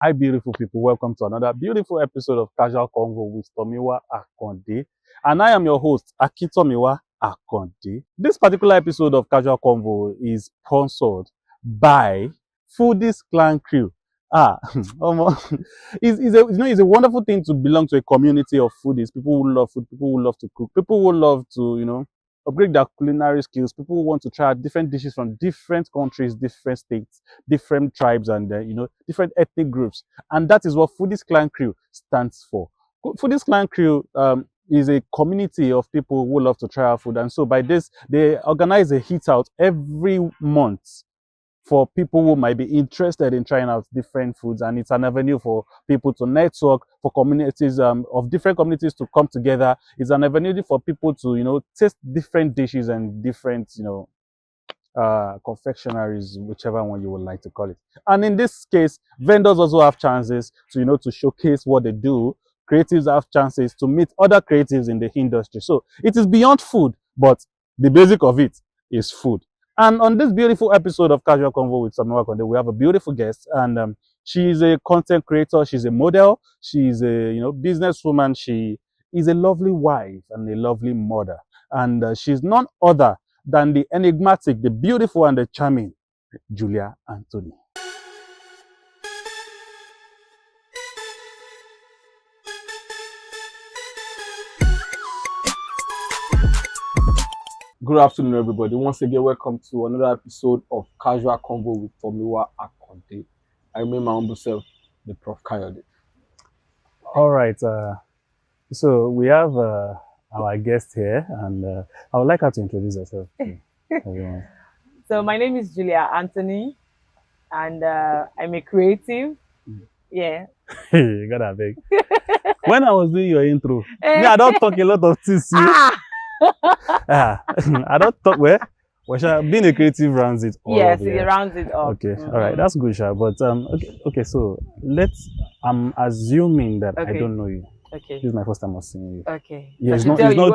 Hi, beautiful people. Welcome to another beautiful episode of Casual Convo with Tomiwa Akande. And I am your host, Tomiwa Akande. This particular episode of Casual Convo is sponsored by Foodies Clan Crew. It's a wonderful thing to belong to a community of foodies. People who love food, people who love to cook, people who love to, upgrade their culinary skills, people who want to try different dishes from different countries, different states, different tribes, and different ethnic groups. And that is what Foodies Clan Crew stands for. Foodies Clan Crew is a community of people who love to try our food. And so by this, they organize a hit out every month for people who might be interested in trying out different foods, and it's an avenue for people to network, for communities of different communities to come together. It's an avenue for people to taste different dishes and different confectionaries, whichever one you would like to call it. And in this case, vendors also have chances to showcase what they do. Creatives have chances to meet other creatives in the industry. So it is beyond food, but the basic of it is food. And on this beautiful episode of Casual Convo with Tomiwa Akande, we have a beautiful guest, and she is a content creator. She's a model. She's a businesswoman. She is a lovely wife and a lovely mother, and she's none other than the enigmatic, the beautiful, and the charming Julia Anthony. Good afternoon, everybody. Once again, welcome to another episode of Casual Convo with Tomiwa Akande. I remain my humble self, the Prof. Kayode. All right. So we have our guest here, and I would like her to introduce herself to everyone. So my name is Julia Anthony, and I'm a creative. Yeah. You gotta beg. When I was doing your intro, I don't talk a lot of things. I don't talk being a creative rounds it all. Yes, it rounds it up. Okay, all right, that's good, Sha. But okay. So I'm assuming that I don't know you. Okay. This is my first time of seeing you. Okay. Yeah, it's not true.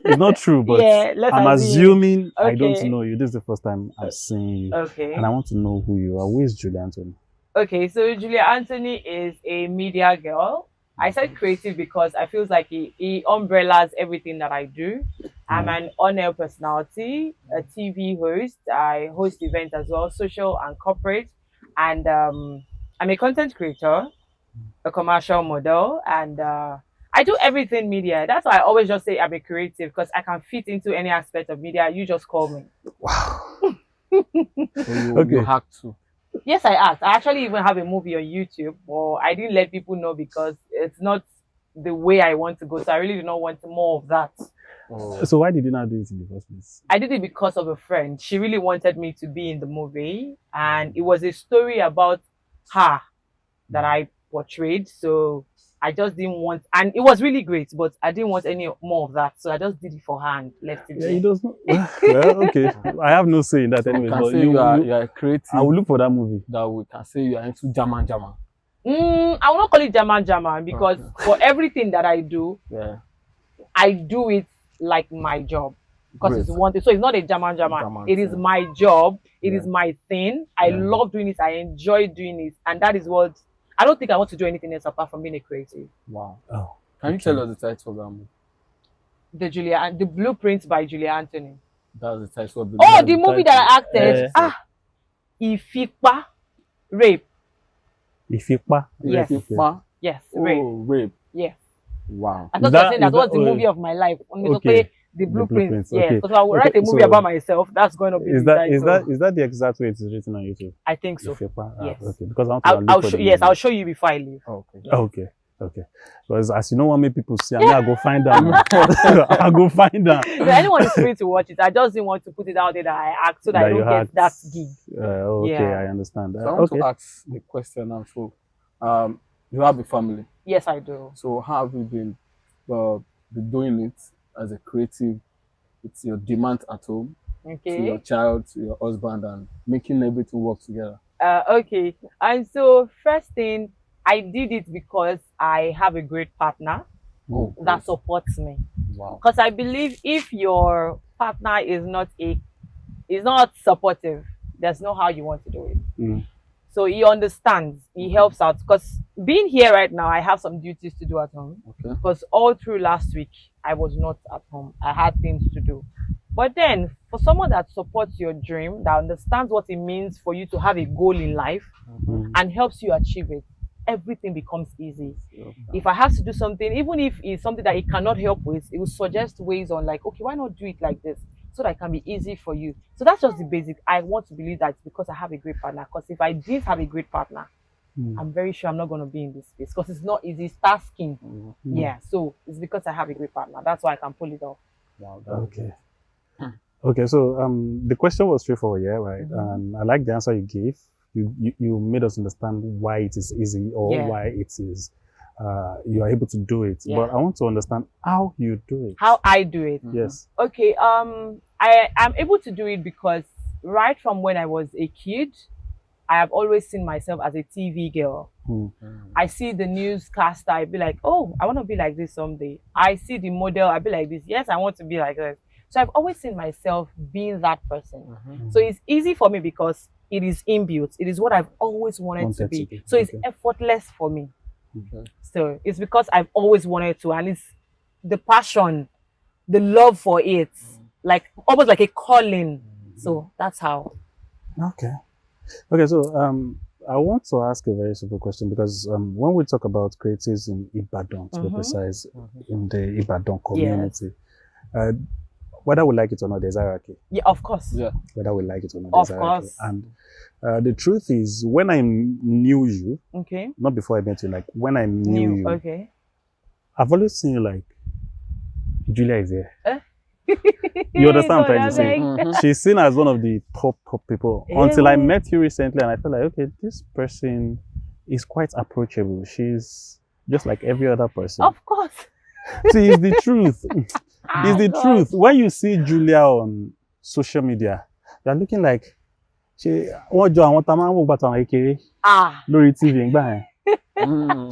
It's not true, but yeah, I'm assuming okay. I don't know you. This is the first time I'm seeing you. Okay. And I want to know who you are. Who is Julia Anthony? Okay, so Julia Anthony is a media girl. I said creative because I feel like he umbrellas everything that I do. I'm an on-air personality, a TV host. I host events as well, social and corporate. And I'm a content creator, a commercial model, and I do everything media. That's why I always just say I'm a creative, because I can fit into any aspect of media. You just call me. Wow. So you hack too. Yes, I act. I actually even have a movie on YouTube, but I didn't let people know because it's not the way I want to go. So I really do not want more of that. Oh. So why did you not do it in the first place? I did it because of a friend. She really wanted me to be in the movie, and it was a story about her that I portrayed. So I just didn't want, and it was really great, but I didn't want any more of that. So I just did it for her and left it. Yeah, he does not. Well, okay. I have no say in that anyway. But you are creative. I will look for that movie. That we can say you are into German. I will not call it German because for everything that I do, I do it like my job. Because it's one thing. So it's not a German. It is my job. It is my thing. I love doing it. I enjoy doing it. And that is what I don't think I want to do anything else apart from being a creative. Wow. Oh. Can you tell us the title of that movie? The Blueprint by Julia Anthony. That's the title of the movie. Oh, the movie that I acted. Ifipa. Rape. Ifipa? Yes. Ifipa? Yes. Rape. Rape. Yes. Wow. I thought that was the movie of my life. Okay. The Blueprint. Yes. Because I will write a movie about myself. That's going to be is that the exact way it is written on YouTube? I think so. Yes. Okay. Because I'll show you before I leave. Okay. Yes. Okay. Because as you know, what many people see, I go find them. I go find them. If anyone is free to watch it, I just didn't want to put it out there that I act so that I don't get that gig. Okay, I understand that. So I want to ask the question now. So, you have a family. Yes, I do. So how have you been doing it as a creative? It's your demand at home, to your child, to your husband, and making everything work together. Okay. And so first thing, I did it because I have a great partner that supports me. Wow. Because I believe if your partner is not supportive, there's no how you want to do it. So he understands, he helps out. Because being here right now, I have some duties to do at home. Okay. Because all through last week, I was not at home. I had things to do. But then, for someone that supports your dream, that understands what it means for you to have a goal in life and helps you achieve it, everything becomes easy. If I have to do something, even if it's something that he cannot help with, it will suggest ways on like, okay, why not do it like this? So that it can be easy for you. So that's just the basic. I want to believe that it's because I have a great partner. Because if I didn't have a great partner, I'm very sure I'm not going to be in this space. Because it's not easy. It's tasking. Yeah. So it's because I have a great partner. That's why I can pull it off. Wow, Okay. Okay, so the question was straightforward, yeah, right? And I like the answer you gave. You made us understand why it is easy or why it is you are able to do it. But I want to understand how you do it. How I do it. Yes. Okay. I'm able to do it because right from when I was a kid, I have always seen myself as a TV girl. I see the newscaster, I be like, oh, I want to be like this someday. I see the model, I be like this. Yes, I want to be like this. So I've always seen myself being that person. So it's easy for me because it is inbuilt. It is what I've always wanted to be. So it's effortless for me. So it's because I've always wanted to, and it's the passion, the love for it, like almost like a calling. So that's how. Okay. Okay, so I want to ask a very simple question because when we talk about creatives in Ibadan, to be precise, in the Ibadan community, whether we like it or not, there's hierarchy. Yeah, of course. Yeah. Whether we like it or not, there's Of hierarchy. course. And the truth is, when I knew you, not before I met you, like when I knew you, I've always seen you like, Julia is here. You understand what I'm trying to say? She's seen as one of the top people until I met you recently, and I felt like, okay, this person is quite approachable. She's just like every other person. Of course. See, it's the truth. It's the truth. When you see Julia on social media, you're looking like she Lori TV.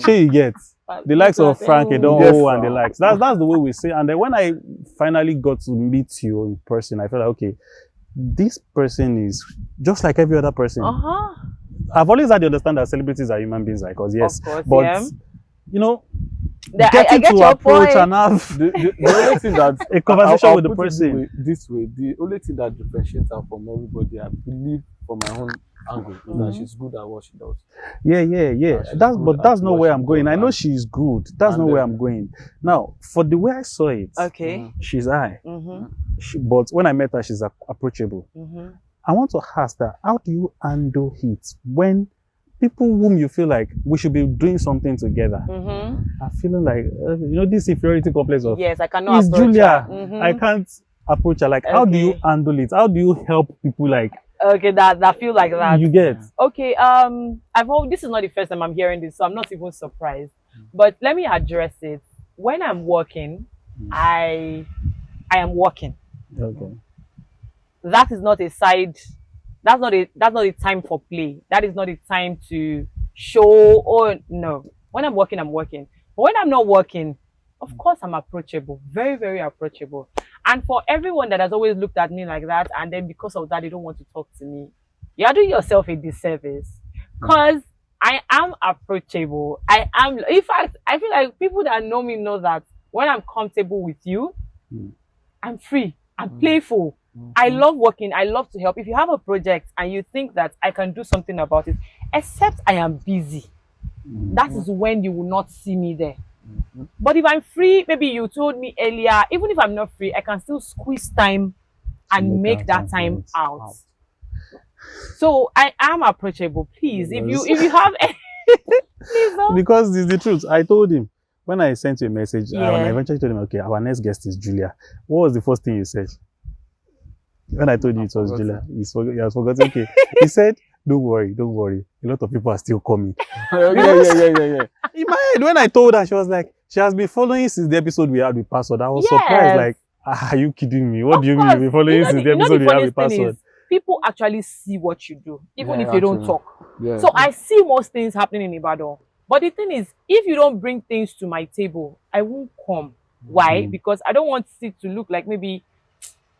She gets the likes of Frank Edoho and the likes. That's the way we see. And then when I finally got to meet you in person, I felt like, okay, this person is just like every other person. I've always had to understand that celebrities are human beings like us, yes. Of course, but you know, I get to approach point. and have the only thing that a conversation I'll with the put it person. this way, the only thing that differentiates her from everybody, I believe, from my own angle, is that she's good at what she does. That's not where I'm going. I know she's good. That's not where I'm going. Now, for the way I saw it, she's high. But when I met her, she's approachable. I want to ask her, how do you handle it when people whom you feel like we should be doing something together are feeling like, this inferiority complex of, yes, I cannot it's approach Julia. her. I can't approach her. Like, how do you handle it? How do you help people like, that feel like that? You get. Okay, this is not the first time I'm hearing this, so I'm not even surprised. But let me address it. When I'm working, I am working. Okay. That is not a side. That's not a time for play. That is not a time to show. Or no. When I'm working, I'm working. But when I'm not working, of course I'm approachable. Very, very approachable. And for everyone that has always looked at me like that, and then because of that, they don't want to talk to me, you are doing yourself a disservice. Because I am approachable. In fact, I feel like people that know me know that when I'm comfortable with you, I'm free. I'm playful. I love working. I love to help. If you have a project and you think that I can do something about it, except I am busy, that is when you will not see me there. But if I'm free, maybe you told me earlier, even if I'm not free, I can still squeeze time and make that time out. So I am approachable. Please, if you have please don't. Because it's the truth. I told him when I sent you a message, when I eventually told him, okay, our next guest is Julia. What was the first thing you said? When I told you it was Julia, he has forgotten. Okay. He said, don't worry. A lot of people are still coming. Yeah. In my head, when I told her, she was like, she has been following since the episode we had with Password. I was surprised, like, are you kidding me? What do you mean you've been following since the episode we had with Password? People actually see what you do, even if they don't talk. So I see most things happening in Ibadan. But the thing is, if you don't bring things to my table, I won't come. Why? Because I don't want it to look like maybe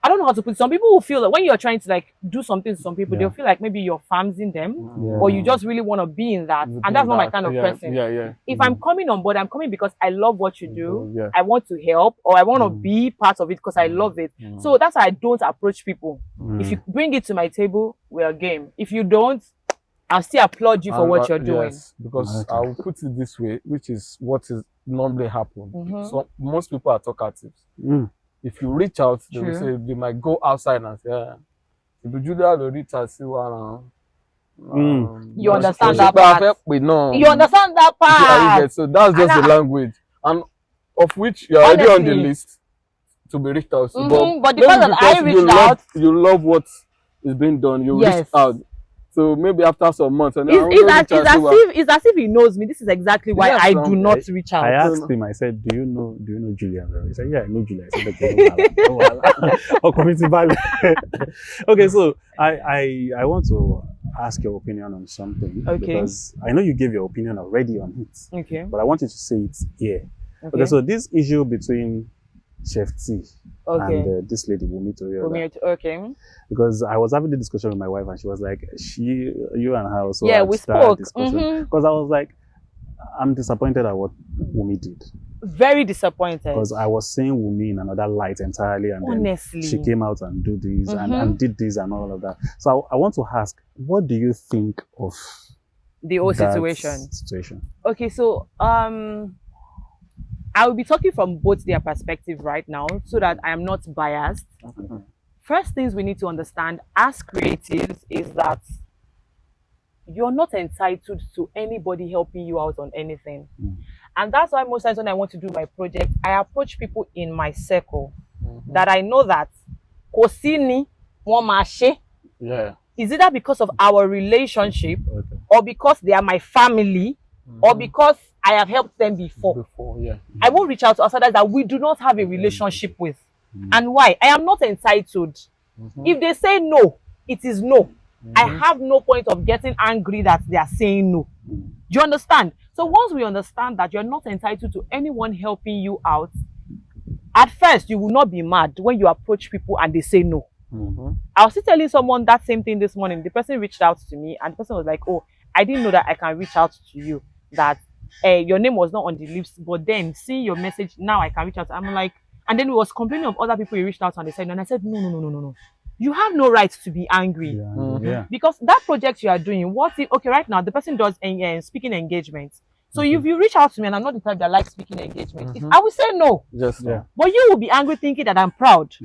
I don't know how to put it. Some people will feel that when you're trying to like do something to some people, Yeah. they'll feel like maybe you're farming them Yeah. or you just really want to be in that. And that's not my kind of person. Yeah. If I'm coming on board, I'm coming because I love what you do. Yeah. I want to help or I want to be part of it because I love it. So that's why I don't approach people. If you bring it to my table, we're game. If you don't, I'll still applaud you for what you're doing. Yes, because Okay. I will put it this way, which is what is normally happen. So most people are talkative. If you reach out, they will say they might go outside and say, yeah, if Julia will reach out, see what You understand that part? No. You understand that part? So that's just the language, and of which you're already on the list to be reached out. But the fact that I reached out, you love what is being done. You reached out. So maybe after some months, and it's as if he knows me. This is exactly why I do not reach out. I asked him. I said, "Do you know Julia?" He said, "Yeah, I know Julia." I said, "Okay, okay." So I want to ask your opinion on something. Okay. Because I know you gave your opinion already on it. Okay. But I want you to say it here. Okay. So this issue between Chef T and this lady Wumi Toriola. Okay. Because I was having the discussion with my wife and she was like, you and her also we spoke. discussion. Because I was like, I'm disappointed at what Wumi did. Very disappointed. Because I was seeing Wumi in another light entirely, and honestly, then she came out and do this and did this and all of that. So I want to ask, what do you think of the whole situation? Okay, so I will be talking from both their perspective right now so that I am not biased. First things we need to understand as creatives is that you're not entitled to anybody helping you out on anything. And that's why most times when I want to do my project, I approach people in my circle that I know that Kosini Womashe. Is either because of our relationship or because they are my family or because I have helped them before. I won't reach out to outsiders that we do not have a relationship with. And why? I am not entitled. If they say no, it is no. I have no point of getting angry that they are saying no. Do you understand? So once we understand that you're not entitled to anyone helping you out, at first you will not be mad when you approach people and they say no. I was still telling someone that same thing this morning. The person reached out to me and the person was like, oh, I didn't know that I can reach out to you, that your name was not on the list, but then seeing your message, now I can reach out. I'm like, and then he was complaining of other people he reached out to and they said, and I said, no. You have no right to be angry. Because that project you are doing, what if, okay, right now, the person does speaking engagements. So if you reach out to me and I'm not the type that likes speaking engagements, I will say no. But you will be angry thinking that I'm proud.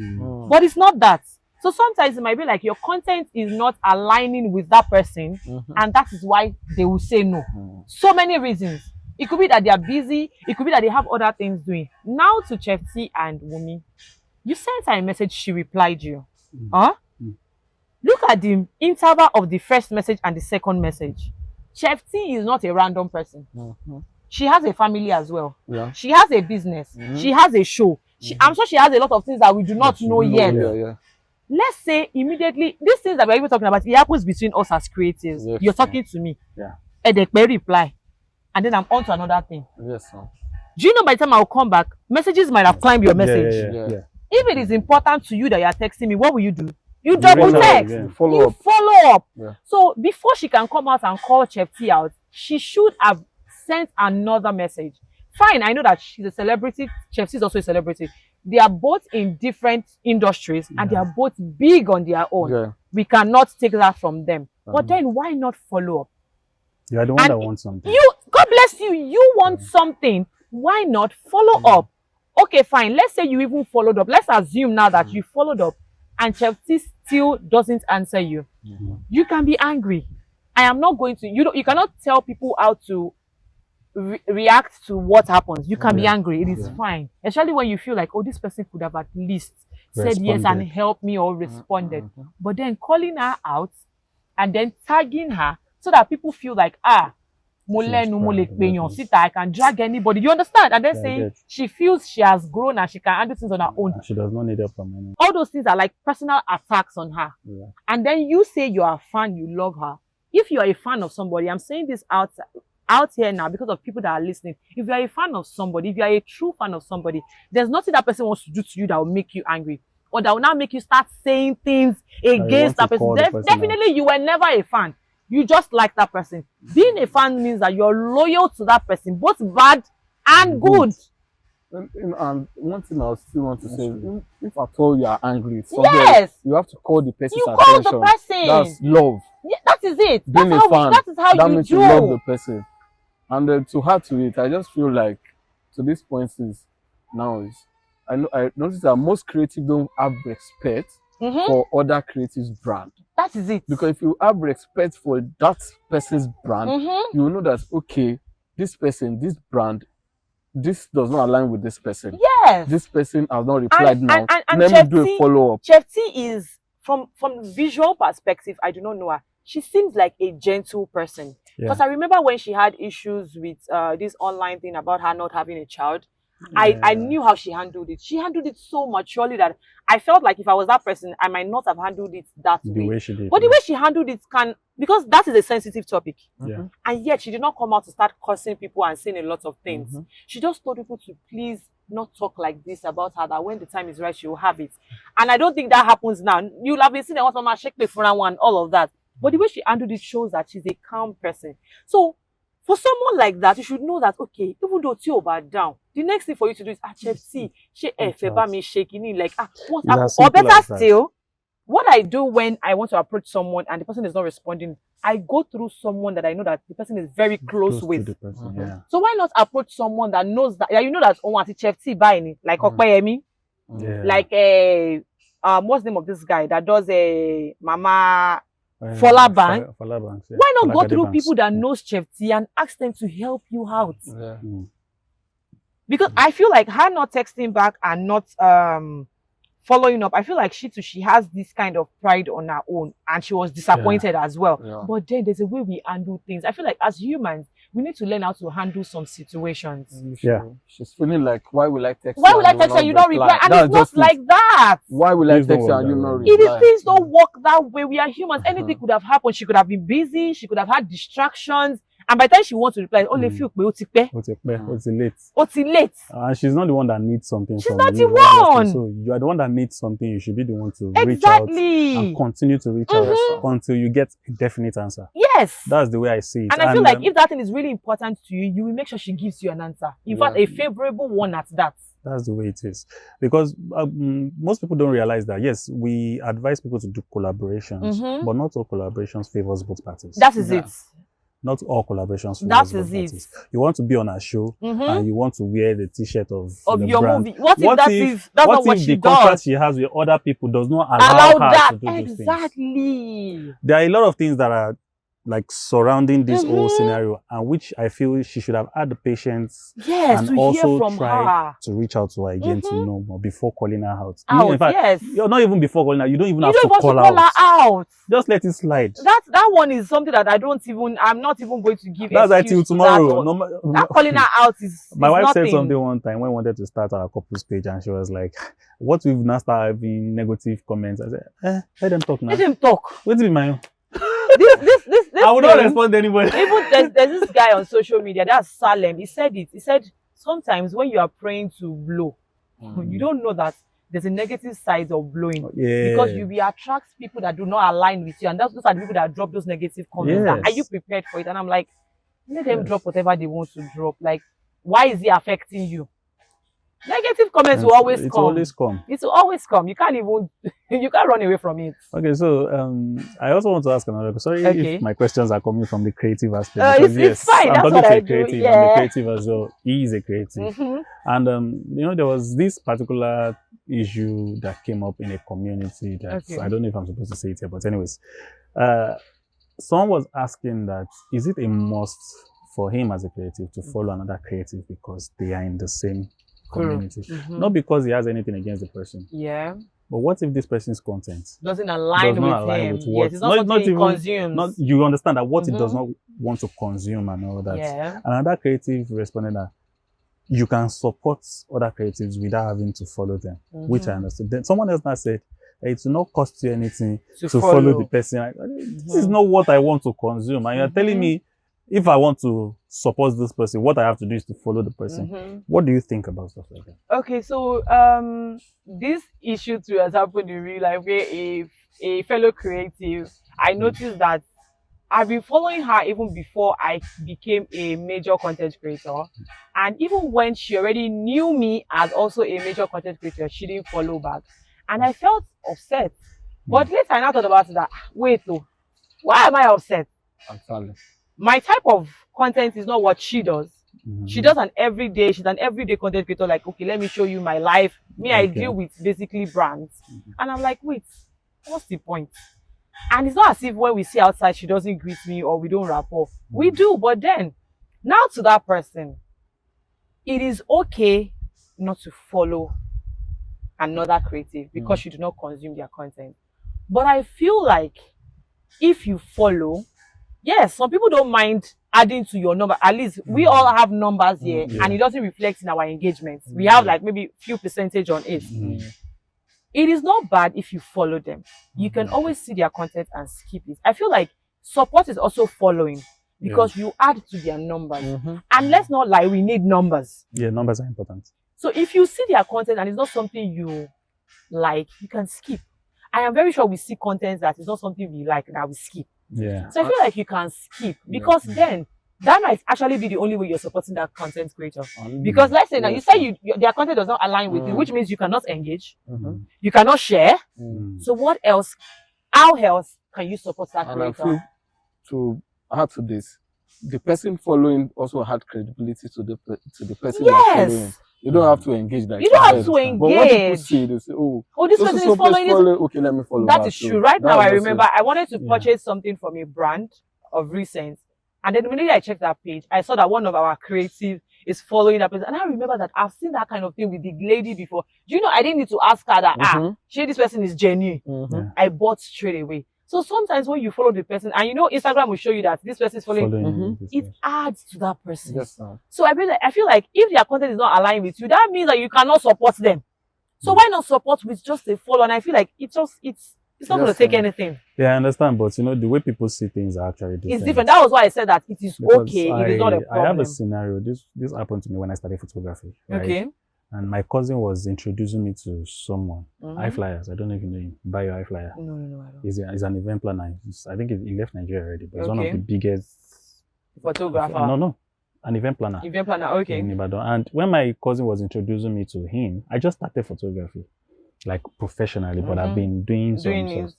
But it's not that. So sometimes it might be like your content is not aligning with that person and that is why they will say no. So many reasons. It could be that they are busy. It could be that they have other things doing. Now to Chef T and Wumi, you sent her a message, she replied you. Look at the interval of the first message and the second message. Chef T is not a random person. She has a family as well. She has a business. She has a show. I'm sure she has a lot of things that we do not know yet. Let's say immediately, these things that we're even talking about, it happens between us as creatives. You're talking to me. And they reply. And then I'm on to another thing. Do you know by the time I'll come back, messages might have climbed your message. If it is important to you that you're texting me, what will you do? You double text. You follow up. So before she can come out and call Chef T out, she should have sent another message. Fine, I know that she's a celebrity. Chef T is also a celebrity. They are both in different industries and they are both big on their own. We cannot take that from them. But then why not follow up? You are the one that wants something. God bless you. You want something. Why not follow up? Okay, fine. Let's say you even followed up. Let's assume now that you followed up and Chef T still doesn't answer you. You can be angry. I am not going to, you cannot tell people how to react to what happens. You can be angry. It is fine. Especially when you feel like, oh, this person could have at least said yes and helped me or responded. But then calling her out and then tagging her so that people feel like, I can drag anybody. You understand? And then saying she feels she has grown and she can handle things on her own. And she does not need help from anyone. All those things are like personal attacks on her. And then you say you are a fan, you love her. If you are a fan of somebody, I'm saying this out here now because of people that are listening. If you are a fan of somebody, if you are a true fan of somebody, there's nothing that person wants to do to you that will make you angry. or that will now make you start saying things against that person. Definitely, you were never a fan. You just like that person. Being a fan means that you're loyal to that person, both bad and good. And one thing I still want to say, if at all you are angry, yes, you have to call the person's attention. You call the person. That's love. Yeah, that is it. Being a fan, that is how that you means do. You love the person. And to add to it, I just feel like to this point is now is I notice that most creatives don't have respect for other creatives' brand. That is it. Because if you have respect for that person's brand, you will know that okay, this person, this brand, this does not align with this person. Yes. This person has not replied now. And let me do a follow-up. Chef T is from visual perspective, I do not know her. She seems like a gentle person. Because I remember when she had issues with this online thing about her not having a child. I knew how she handled it. She handled it so maturely that I felt like if I was that person, I might not have handled it that way. She did, but the way she handled it because that is a sensitive topic. And yet she did not come out to start cursing people and saying a lot of things. She just told people to please not talk like this about her, that when the time is right, she will have it. And I don't think that happens now. You'll have been seeing one shake the front one, all of that. But the way she handled it shows that she's a calm person. So for someone like that, you should know that, okay, even though you're bad down, the next thing for you to do is, Chef C, me shaking like, what happened? Or better still, what I do when I want to approach someone and the person is not responding, I go through someone that I know that the person is very close with. To the person, So why not approach someone that knows that, you know that, oh, Chef C buying it, like Okpeyemi, like what's the name of this guy that does a Mama Folaban? Why not go through people that knows Chef T and ask them to help you out? Because I feel like her not texting back and not following up, I feel like she has this kind of pride on her own, and she was disappointed as well. But then there's a way we handle things. I feel like as humans, we need to learn how to handle some situations. She's feeling like, why will I text you? Why will I text you and you don't reply? And it's not like that. Why will I text you and you not reply? If things don't work that way, we are humans. Anything could have happened. She could have been busy. She could have had distractions. And by the time she wants to reply, only feel it's late. And she's not the one that needs something. She's not the one. So you are the one that needs something. You should be the one to reach out and continue to reach out until you get a definite answer. Yes. That's the way I see it. And I feel like if that thing is really important to you, you will make sure she gives you an answer. In fact, a favorable one at that. That's the way it is. Because most people don't realize that, yes, we advise people to do collaborations, but not all collaborations favors both parties. That is it. Not all collaborations. That is it. You want to be on a show and you want to wear the T-shirt of your brand. movie. What if that's not what she does? The contract she has with other people does not allow her to do those things? Exactly. There are a lot of things that are like surrounding this whole scenario, and which I feel she should have had the patience and also try to reach out to her again to know more before calling her out. In fact, you're not even before calling her. You don't even have to call her out. Just let it slide. That one is something that I'm not even going to give. That's until tomorrow. That calling her out is my wife nothing. said something one time when we wanted to start our couples page, and she was like, what we've now started having negative comments. I said, let them talk now. Let them talk. Wait till my this I will not respond to anybody. Even there's this guy on social media, that's Salem. He said sometimes when you are praying to blow, you don't know that there's a negative side of blowing. Because you will attract people that do not align with you, and those are the people that drop those negative comments. Are you prepared for it? And I'm like, let them drop whatever they want to drop. Like, why is it affecting you? Negative comments will always come. It will always come. You can't run away from it. Okay, so I also want to ask another question. Sorry if my questions are coming from the creative aspect. It's fine. That's what I do. I'm the creative as well. He is a creative. And there was this particular issue that came up in a community that I don't know if I'm supposed to say it here, but anyways, someone was asking that, is it a must for him as a creative to follow another creative because they are in the same community? Not because he has anything against the person. But what if this person's content doesn't align with him? Yes, it's not something he consumes. You understand that what he does not want to consume and all that. Another creative responded that you can support other creatives without having to follow them, which I understood. Then someone else now said, it will not cost you anything to follow the person. This is not what I want to consume. And you're telling me if I want to support this person. What I have to do is to follow the person. What do you think about stuff like that? Okay, so this issue too has happened in real life where a fellow creative, I noticed that I've been following her even before I became a major content creator. And even when she already knew me as also a major content creator, she didn't follow back. And I felt upset. But later I now thought about that. Wait, though, why am I upset? Absolutely. My type of content is not what she does. She does she's an everyday content creator, like, okay, let me show you my life. I deal with basically brands. And I'm like, wait, what's the point? And it's not as if when we see outside, she doesn't greet me or we don't rapport. We do, but then, now to that person, it is okay not to follow another creative because you do not consume their content. But I feel like if you follow, yes, some people don't mind adding to your number. At least we all have numbers here and it doesn't reflect in our engagements. We have like maybe few percentage on it. It is not bad if you follow them. You can always see their content and skip it. I feel like support is also following because you add to their numbers. And let's not lie, we need numbers. Yeah, numbers are important. So if you see their content and it's not something you like, you can skip. I am very sure we see content that is not something we like that we skip. Yeah. So I feel like you can skip because then that might actually be the only way you're supporting that content creator. Because let's say now you say their content does not align with you, which means you cannot engage, you cannot share. So what else? How else can you support that creator? And I feel to add to this, the person following also had credibility to the person you're following. You don't have to engage like you don't have to engage. But when people see, they say, oh, this person is following this. Okay, let me follow. That is true. Right now, I remember I wanted to purchase something from a brand of recent. And then when I checked that page, I saw that one of our creatives is following that person. And I remember that I've seen that kind of thing with the lady before. Do you know, I didn't need to ask her that, this person is genuine. I bought straight away. So sometimes when you follow the person, and you know, Instagram will show you that this person is following it adds to that person. Yes, so I feel like if their content is not aligned with you, that means that you cannot support them. So why not support with just a follow? And I feel like it's not going to take anything. Yeah, I understand, but you know, the way people see things are actually different. It's different. That was why I said that it is okay. It is not a problem. I have a scenario. This happened to me when I started photography. Right? Okay. And my cousin was introducing me to someone. iFlyers. I don't know if you know him. Buy your iFlyer. No, I don't. He's an event planner. I think he left Nigeria already, but he's one of the biggest photographer. No. An event planner. Event planner, okay. In Ibadan. And when my cousin was introducing me to him, I just started photography, like professionally, but I've been doing some stuff.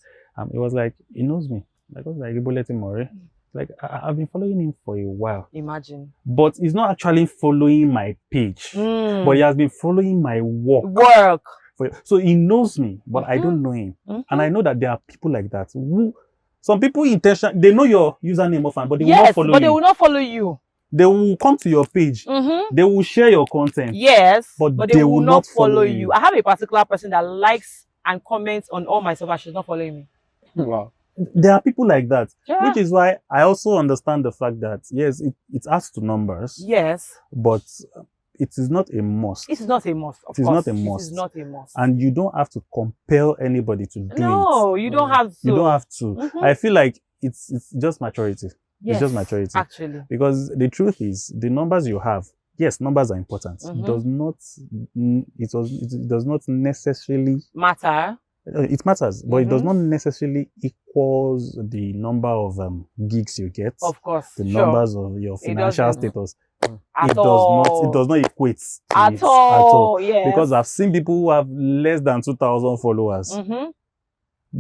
It was like, he knows me. Like, I was like, Iboleti More. Like, I've been following him for a while. Imagine. But he's not actually following my page. But he has been following my work. So he knows me, but I don't know him. And I know that there are people like that who, some people they know your username often, but they will not follow you. Yes, but they will not follow you. They will come to your page. They will share your content. Yes, but they will not follow you. I have a particular person that likes and comments on all my stuff and she's not following me. Wow. There are people like that, which is why I also understand the fact that, yes, it adds to numbers. Yes. But it is not a must. It is not a must. It is not a must. It is not a must. And you don't have to compel anybody to do it. No, you don't have to. You don't have to. I feel like it's just maturity. Yes, it's just maturity. Actually. Because the truth is, the numbers you have, yes, numbers are important. It does not necessarily matter. It matters, but it does not necessarily equals the number of gigs you get. Of course, the numbers of your financial status. It does not equate at all. Yes. Because I've seen people who have less than 2,000 followers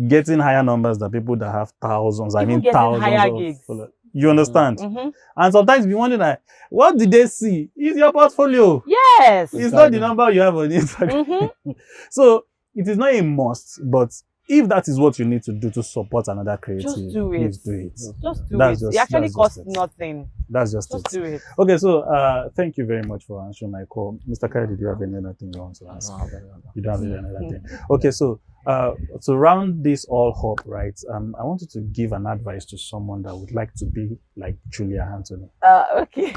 getting higher numbers than people that have thousands. Thousands higher gigs. Followers. You understand? And sometimes you wonder, like, what did they see? It's your portfolio. Yes. It's not the number you have on Instagram. So it is not a must, but if that is what you need to do to support another creative, just do it. Please do it. Just do it. It actually costs nothing. That's just it. Do it. Okay, so thank you very much for answering my call. Mr. Kari, did you have any other thing you want to ask? You don't have any other thing. Okay, so to round this all up, right? I wanted to give an advice to someone that would like to be like Julia Anthony. Okay.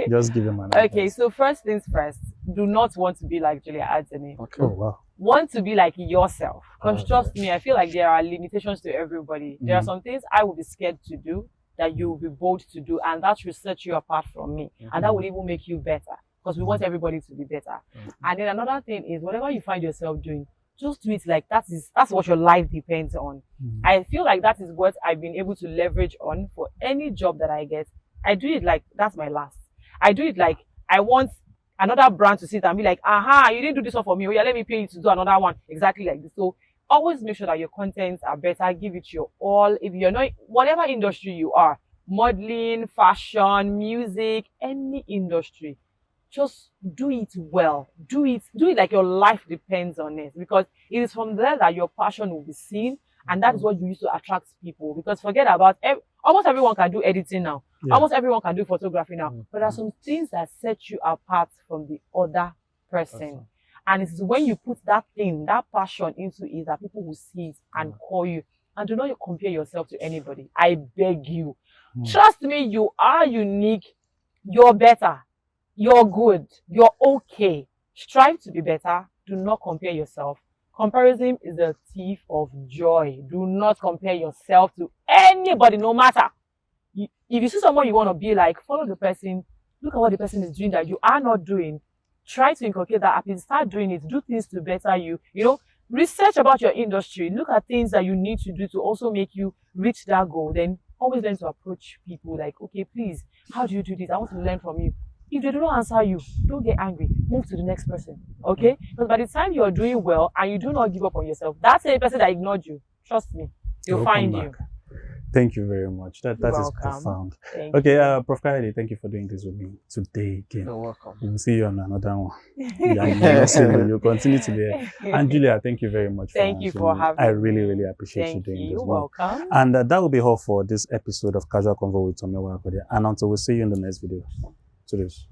Just give him an advice. Okay, so first things first, do not want to be like Julia Anthony. Okay. Oh, wow. Want to be like yourself. Because trust me, I feel like there are limitations to everybody. There are some things I would be scared to do that you will be bold to do, and that will set you apart from me, and that will even make you better, because we want everybody to be better. And then another thing is, whatever you find yourself doing, just do it like that's what your life depends on. I feel like that is what I've been able to leverage on for any job that I get. I do it like that's my last. I do it like I want another brand to sit and be like, aha, you didn't do this one for me. Oh yeah, let me pay you to do another one exactly like this. So always make sure that your contents are better. Give it your all. If you're not, whatever industry you are, modeling, fashion, music, any industry, just do it well. Do it like your life depends on it, because it is from there that your passion will be seen, and that is what you use to attract people. Because forget about almost everyone can do editing now. Almost everyone can do photography now. But there are some things that set you apart from the other person. And it's when you put that thing, that passion into it, that people will see it and call you. And do not compare yourself to anybody. I beg you. Trust me, you are unique. You're better. You're good. You're okay. Strive to be better. Do not compare yourself. Comparison is the thief of joy. Do not compare yourself to anybody, no matter. If you see someone you want to be like, follow the person. Look at what the person is doing that you are not doing. Try to inculcate that habit. Start doing it. Do things to better you. You know, research about your industry. Look at things that you need to do to also make you reach that goal. Then always learn to approach people like, okay, please, how do you do this? I want to learn from you. If they don't answer you, don't get angry. Move to the next person. Okay? Because by the time you're doing well and you do not give up on yourself, that same person that ignored you, trust me, they'll find you. Thank you very much. That is profound. Okay, Prof. Kayode, thank you for doing this with me today again. You're welcome. We'll see you on another one. You'll continue to be here. And Julia, thank you very much. Thank you for having me. I really, really appreciate you doing this. You're welcome. And that will be all for this episode of Casual Convo with Tomiwa Akande. And until we see you in the next video. To this.